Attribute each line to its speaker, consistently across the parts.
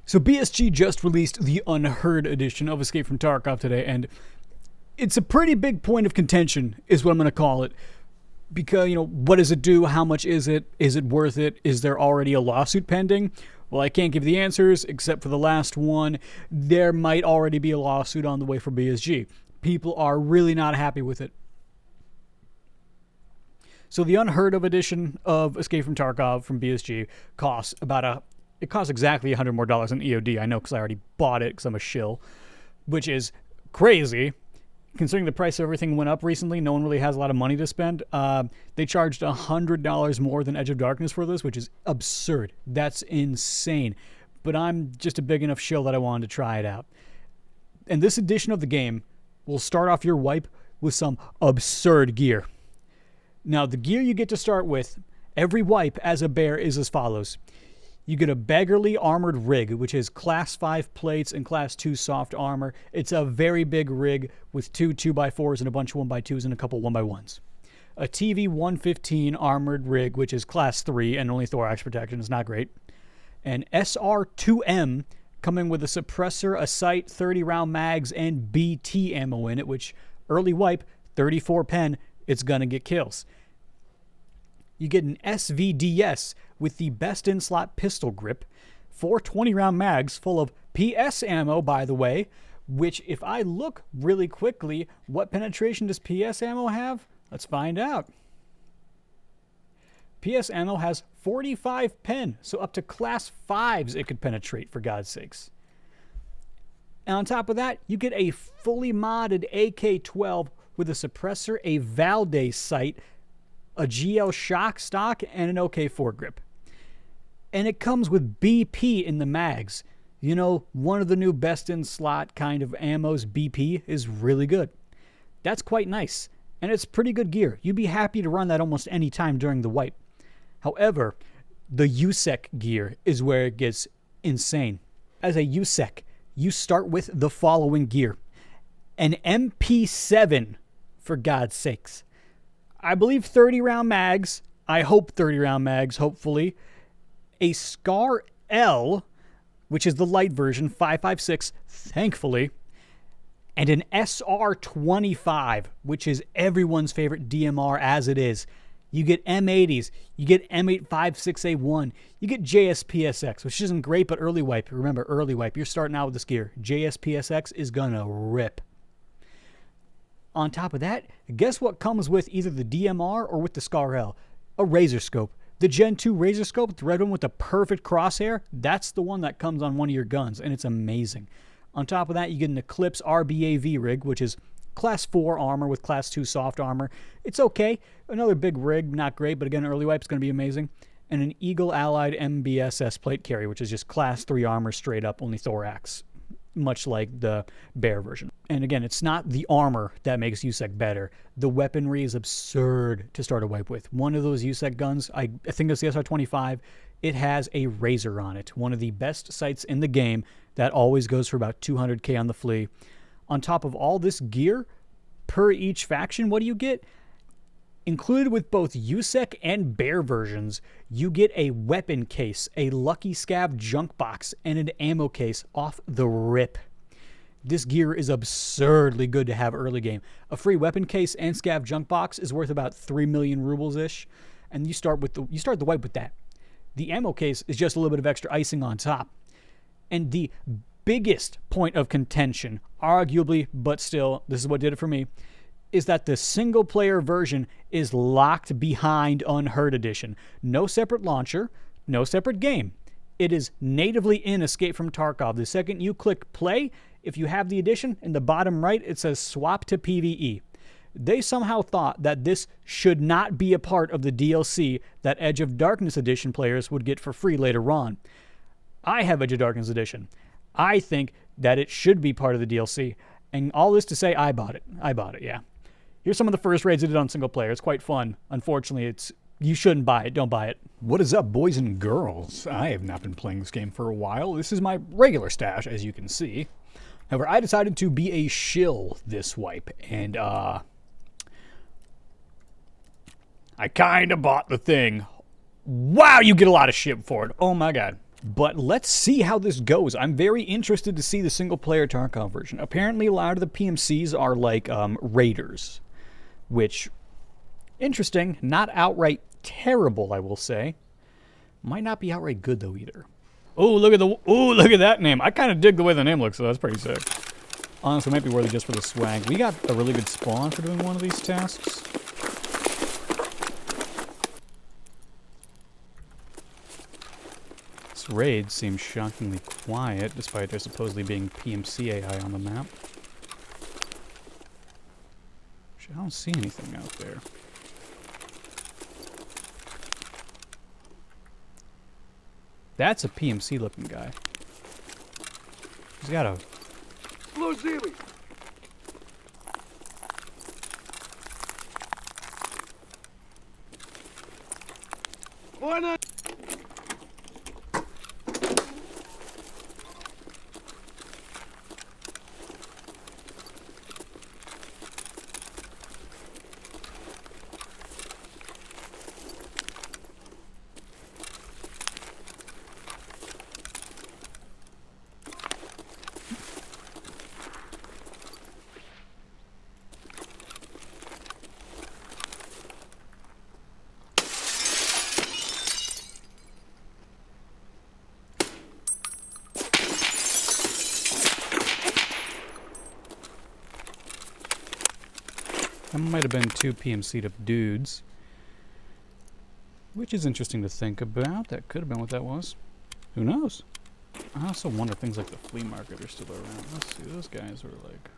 Speaker 1: So BSG just released the Unheard Edition of Escape from Tarkov today, and it's a pretty big point of contention, is what I'm going to call it. Because, what does it do? How much is it? Is it worth it? Is there already a lawsuit pending? Well, I can't give the answers, except for the last one. There might already be a lawsuit on the way for BSG. People are really not happy with it. So the Unheard of edition of Escape from Tarkov from BSG costs it costs exactly $100 more than EOD. I know because I already bought it because I'm a shill, which is crazy. Considering the price of everything went up recently, no one really has a lot of money to spend. They charged $100 more than Edge of Darkness for this, which is absurd. That's insane. But I'm just a big enough shill that I wanted to try it out. And this edition of the game will start off your wipe with some absurd gear. Now, the gear you get to start with, every wipe as a bear, is as follows. You get a beggarly armored rig, which is class 5 plates and class 2 soft armor. It's a very big rig with two 2x4s and a bunch of 1x2s and a couple 1x1s. A TV-115 armored rig, which is class 3 and only thorax protection. Is not great. An SR-2M coming with a suppressor, a sight, 30-round mags, and BT ammo in it, which early wipe, 34 pen, it's going to get kills. You get an SVDS with the best in-slot pistol grip, 4 20-round mags full of PS ammo, by the way, which if I look really quickly, what penetration does PS ammo have? Let's find out. PS ammo has 45 pen, so up to class 5s it could penetrate, for God's sakes. And on top of that, you get a fully modded AK-12 with a suppressor, a Valdez sight, a GL shock stock, and an OK4 grip. And it comes with BP in the mags. One of the new best-in-slot kind of ammos, BP, is really good. That's quite nice, and it's pretty good gear. You'd be happy to run that almost any time during the wipe. However, the Usek gear is where it gets insane. As a Usek, you start with the following gear. An MP7, for God's sakes. I believe 30-round mags. I hope 30-round mags, hopefully. A Scar L, which is the light version, 5.56, thankfully. And an SR-25, which is everyone's favorite DMR as it is. You get M80s. You get M856A1. You get JSPSX, which isn't great, but early wipe. Remember, early wipe. You're starting out with this gear. JSPSX is going to rip. On top of that, guess what comes with either the DMR or with the Scar L? A Razor Scope. The Gen 2 Razor Scope, the red one with the perfect crosshair, that's the one that comes on one of your guns, and it's amazing. On top of that, you get an Eclipse RBAV rig, which is class 4 armor with class 2 soft armor. It's okay. Another big rig, not great, but again, early wipe's going to be amazing. And an Eagle Allied MBSS plate carrier, which is just class 3 armor straight up, only thorax, much like the bear version. And again, it's not the armor that makes Usek better. The weaponry is absurd to start a wipe with. One of those Usek guns, I think it's the SR-25, it has a razor on it. One of the best sights in the game that always goes for about 200k on the flea. On top of all this gear, per each faction, what do you get? Included with both Usek and bear versions, you get a weapon case, a Lucky Scav junk box, and an ammo case off the rip. This gear is absurdly good to have early game. A free weapon case and Scav junk box is worth about 3 million rubles-ish, and you start the wipe with that. The ammo case is just a little bit of extra icing on top. And the biggest point of contention, arguably, but still, this is what did it for me, is that the single-player version is locked behind Unheard Edition. No separate launcher, no separate game. It is natively in Escape from Tarkov. The second you click play, if you have the edition, in the bottom right, it says swap to PvE. They somehow thought that this should not be a part of the DLC that Edge of Darkness Edition players would get for free later on. I have Edge of Darkness Edition. I think that it should be part of the DLC. And all this to say, I bought it. Yeah. Here's some of the first raids I did on single player. It's quite fun. Unfortunately, you shouldn't buy it. Don't buy it.
Speaker 2: What is up, boys and girls? I have not been playing this game for a while. This is my regular stash, as you can see. However, I decided to be a shill this wipe, and I kind of bought the thing. Wow, you get a lot of shit for it. Oh my god.
Speaker 1: But let's see how this goes. I'm very interested to see the single-player Tarkov version. Apparently, a lot of the PMCs are like raiders, which, interesting, not outright terrible, I will say. Might not be outright good, though, either. Oh, look at that name. I kind of dig the way the name looks, so that's pretty sick. Honestly, it might be worthy just for the swag. We got a really good spawn for doing one of these tasks. This raid seems shockingly quiet, despite there supposedly being PMC AI on the map. I don't see anything out there. That's a PMC looking guy. He's got a...
Speaker 3: Why not?
Speaker 1: That might have been two PMC'd up dudes. Which is interesting to think about. That could have been what that was. Who knows? I also wonder if things like the flea market are still around. Let's see, those guys are like...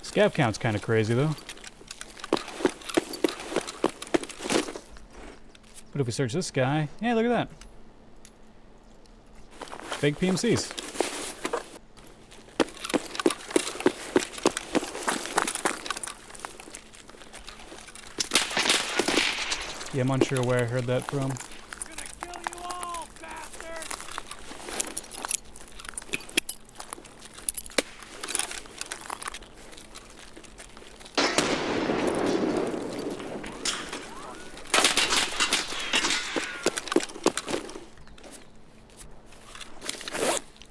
Speaker 1: Scav count's kind of crazy, though. But if we search this guy... Yeah, look at that. Fake PMCs. Yeah, I'm unsure where I heard that from.
Speaker 3: Gonna kill you all, bastard!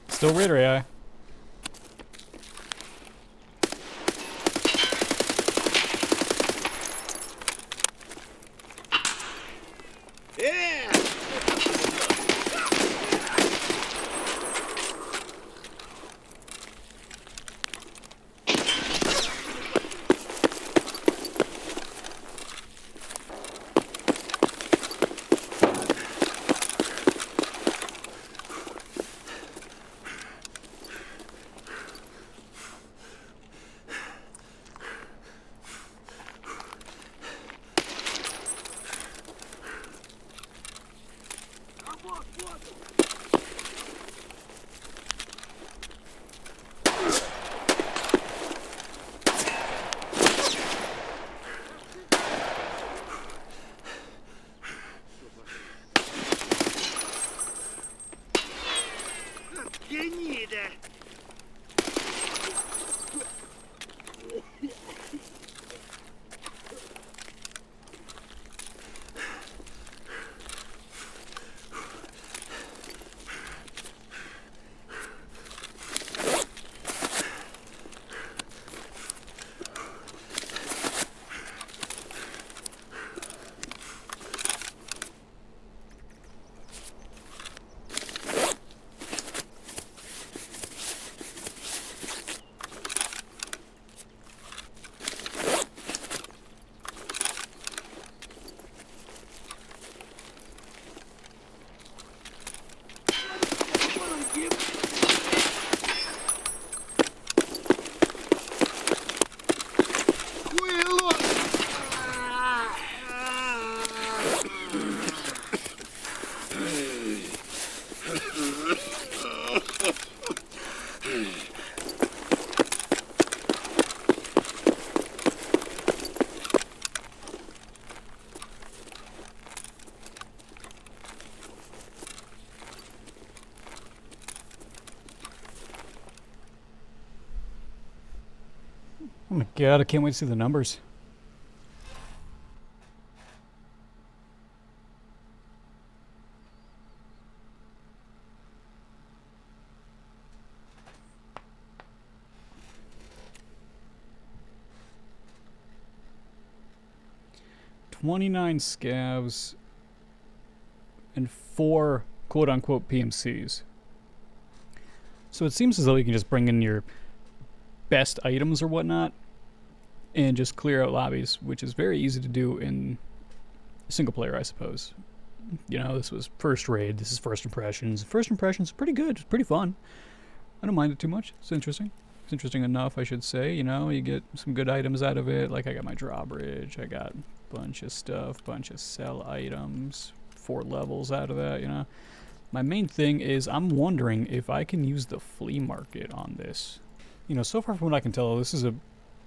Speaker 1: Still Raider AI.
Speaker 3: Yeah!
Speaker 2: Oh my god, I can't wait to see the numbers. "29 scavs and 4 quote-unquote PMCs. So it seems as though you can just bring in your best items or whatnot and just clear out lobbies, which is very easy to do in single player, I suppose. You know, this was first raid, this is first impressions. First impressions are pretty good, it's pretty fun. I don't mind it too much, it's interesting. It's interesting enough, I should say, you know, you get some good items out of it. Like I got my drawbridge, I got a bunch of stuff, bunch of sell items, 4 levels out of that, you know. My main thing is I'm wondering if I can use the flea market on this. You know, so far from what I can tell, this is a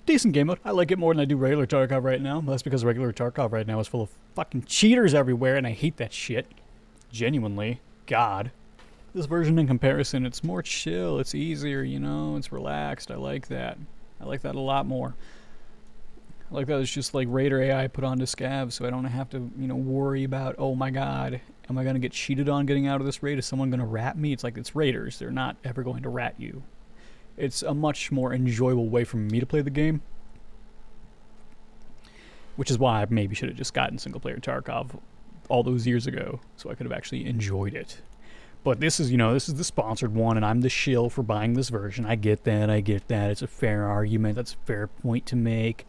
Speaker 2: decent game mode. I like it more than I do regular Tarkov right now. That's because regular Tarkov right now is full of fucking cheaters everywhere, and I hate that shit. Genuinely. God. This version in comparison, it's more chill, it's easier, you know, it's relaxed. I like that. I like that a lot more. I like that it's just like Raider AI put onto Scav, so I don't have to, you know, worry about, oh my god, am I going to get cheated on getting out of this raid? Is someone going to rat me? It's like, it's Raiders. They're not ever going to rat you. It's a much more enjoyable way for me to play the game. Which is why I maybe should have just gotten single-player Tarkov all those years ago, so I could have actually enjoyed it. But this is, you know, this is the sponsored one, and I'm the shill for buying this version. I get that, It's a fair argument. That's a fair point to make.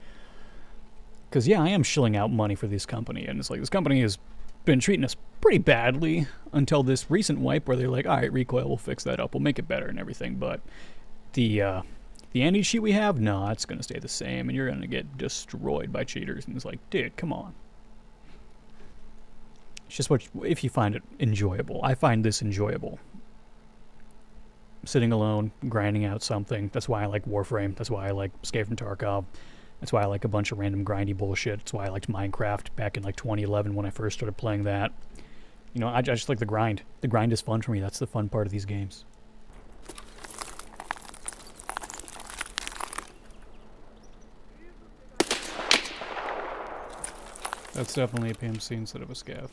Speaker 2: Because, yeah, I am shilling out money for this company, and it's like, this company has been treating us pretty badly until this recent wipe where they're like, alright, recoil, we'll fix that up, we'll make it better and everything, but the anti-cheat we have, no, it's going to stay the same, and you're going to get destroyed by cheaters, and it's like, dude, come on. It's just what, if you find it enjoyable. I find this enjoyable. Sitting alone, grinding out something. That's why I like Warframe. That's why I like Escape from Tarkov. That's why I like a bunch of random grindy bullshit. That's why I liked Minecraft back in like 2011 when I first started playing that. You know, I just like the grind. The grind is fun for me. That's the fun part of these games. That's definitely a PMC instead of a scav.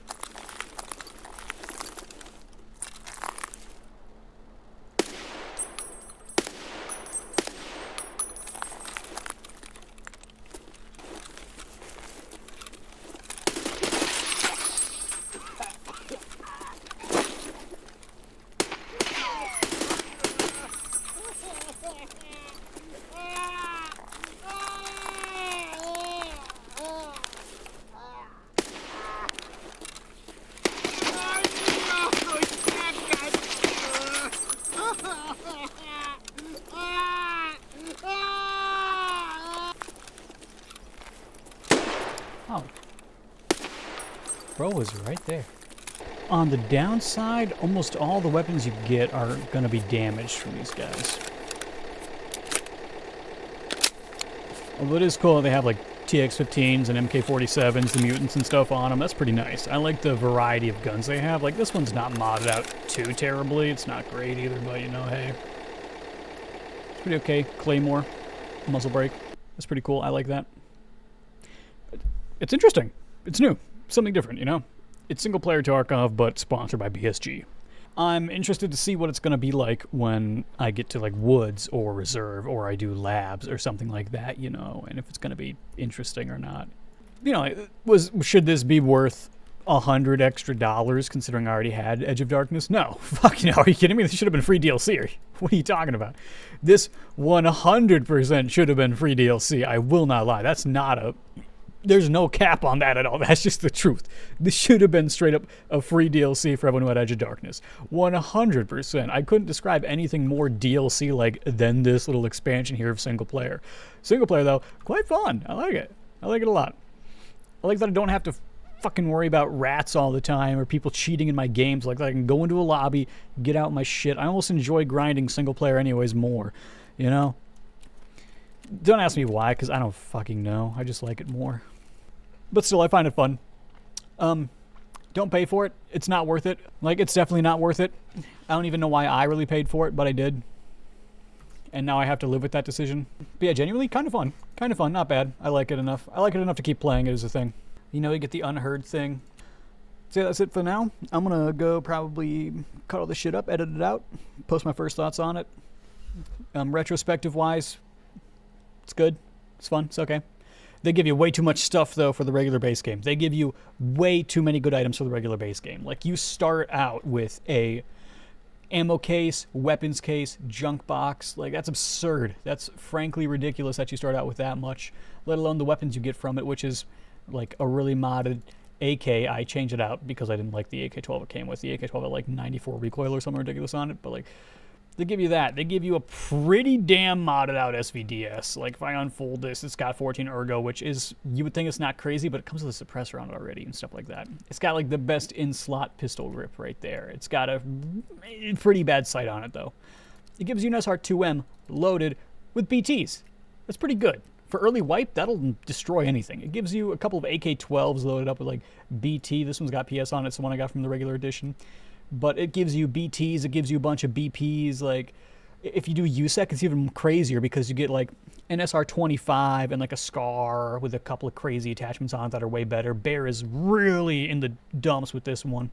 Speaker 2: Oh. Bro was right there. On the downside, almost all the weapons you get are going to be damaged from these guys. Although it is cool that they have like TX-15s and MK-47s, the mutants and stuff on them. That's pretty nice. I like the variety of guns they have. Like, this one's not modded out too terribly. It's not great either, but you know, hey. It's pretty okay. Claymore, muzzle brake. That's pretty cool. I like that. It's interesting. It's new. Something different, you know? It's single-player Tarkov, but sponsored by BSG. I'm interested to see what it's going to be like when I get to, like, Woods or Reserve, or I do Labs or something like that, you know, and if it's going to be interesting or not. You know, should this be worth $100 extra considering I already had Edge of Darkness? No. Fuck, no, are you kidding me? This should have been free DLC. What are you talking about? This 100% should have been free DLC. I will not lie. That's not a... There's no cap on that at all. That's just the truth. This should have been straight up a free DLC for everyone who had Edge of Darkness. 100%. I couldn't describe anything more DLC-like than this little expansion here of single player. Single player, though, quite fun. I like it. I like it a lot. I like that I don't have to fucking worry about rats all the time or people cheating in my games. Like, I can go into a lobby, get out my shit. I almost enjoy grinding single player anyways more, you know? Don't ask me why, because I don't fucking know. I just like it more. But still, I find it fun. Don't pay for it. It's not worth it. Like, it's definitely not worth it. I don't even know why I really paid for it, but I did.
Speaker 1: and now I have to live with that decision. But yeah, genuinely, kind of fun. Kind of fun, not bad. I like it enough. I like it enough to keep playing it as a thing. You know, you get the Unheard thing. So yeah, that's it for now. I'm going to go probably cut all this shit up, edit it out, post my first thoughts on it. Retrospective-wise, it's good. It's fun. It's okay. They give you way too much stuff, though, for the regular base game. They give you way too many good items for the regular base game. Like, you start out with a ammo case, weapons case, junk box. Like, that's absurd. That's frankly ridiculous that you start out with that much, let alone the weapons you get from it, which is, like, a really modded AK. I changed it out because I didn't like the AK-12 it came with. The AK-12 had, like, 94 recoil or something ridiculous on it, but, like, they give you that. They give you a pretty damn modded out SVDS. Like, if I unfold this, it's got 14 ergo, which is, you would think it's not crazy, but it comes with a suppressor on it already and stuff like that. It's got, like, the best in-slot pistol grip right there. It's got a pretty bad sight on it, though. It gives you an SR2M loaded with BTs. That's pretty good. For early wipe, that'll destroy anything. It gives you a couple of AK-12s loaded up with, like, BT. This one's got PS on it. It's the one I got from the regular edition. But it gives you BTs, it gives you a bunch of BPs. Like, if you do Usek, it's even crazier because you get, like, an SR25 and, like, a SCAR with a couple of crazy attachments on it that are way better. Bear is really in the dumps with this one.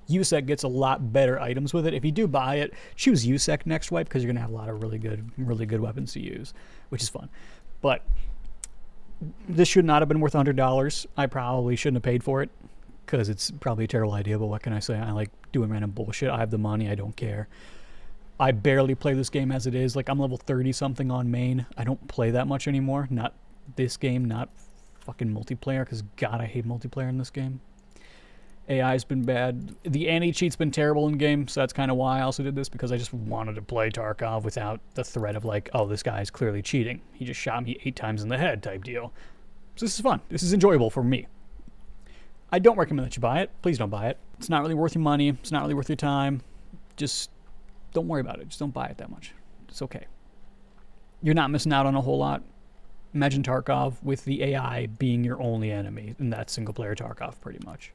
Speaker 1: Usek gets a lot better items with it. If you do buy it, choose Usek next wipe because you're going to have a lot of really good weapons to use, which is fun. But this should not have been worth $100. I probably shouldn't have paid for it, because it's probably a terrible idea, but what can I say? I like doing random bullshit. I have the money. I don't care. I barely play this game as it is. Like, I'm level 30-something on main. I don't play that much anymore. Not this game, not fucking multiplayer, because, God, I hate multiplayer in this game. AI's been bad. The anti-cheat's been terrible in game, so that's kind of why I also did this, because I just wanted to play Tarkov without the threat of, like, oh, this guy's clearly cheating. He just shot me 8 times in the head type deal. So this is fun. This is enjoyable for me. I don't recommend that you buy it. Please don't buy it. It's not really worth your money. It's not really worth your time. Just don't worry about it. Just don't buy it that much. It's okay. You're not missing out on a whole lot. Imagine Tarkov with the AI being your only enemy, and that's single-player Tarkov pretty much.